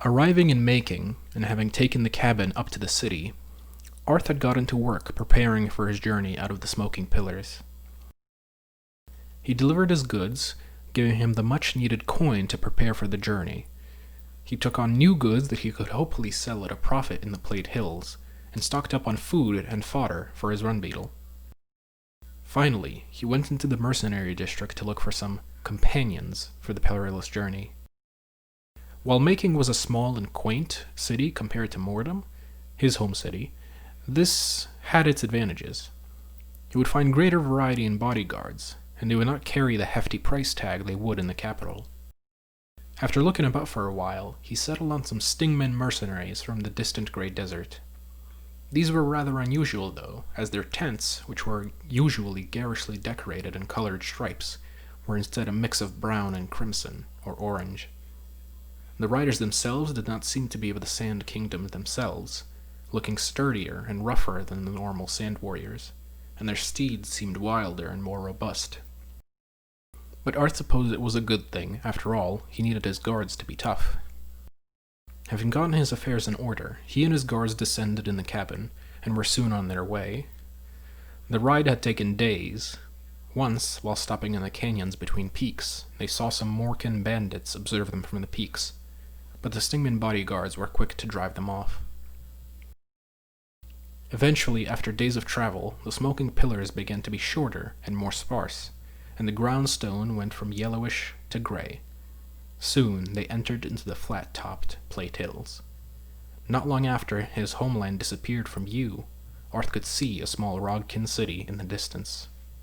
Arriving in Making, and having taken the cabin up to the city, Arth had gotten to work preparing for his journey out of the smoking pillars. He delivered his goods, giving him the much-needed coin to prepare for the journey. He took on new goods that he could hopefully sell at a profit in the Plate Hills, and stocked up on food and fodder for his run beetle. Finally, he went into the mercenary district to look for some companions for the perilous journey. While Making was a small and quaint city compared to Mordom, his home city, this had its advantages. He would find greater variety in bodyguards, and they would not carry the hefty price tag they would in the capital. After looking about for a while, he settled on some stingmen mercenaries from the distant Grey Desert. These were rather unusual, though, as their tents, which were usually garishly decorated in colored stripes, were instead a mix of brown and crimson, or orange. The riders themselves did not seem to be of the Sand Kingdom themselves, looking sturdier and rougher than the normal sand warriors, and their steeds seemed wilder and more robust. But Arth supposed it was a good thing. After all, he needed his guards to be tough. Having gotten his affairs in order, he and his guards descended in the cabin, and were soon on their way. The ride had taken days. Once, while stopping in the canyons between peaks, they saw some Morkan bandits observe them from the peaks, but the Stingman bodyguards were quick to drive them off. Eventually, after days of travel, the smoking pillars began to be shorter and more sparse, and the ground stone went from yellowish to gray. Soon they entered into the flat-topped Plate Hills. Not long after his homeland disappeared from view, Arth could see a small Rogkin city in the distance.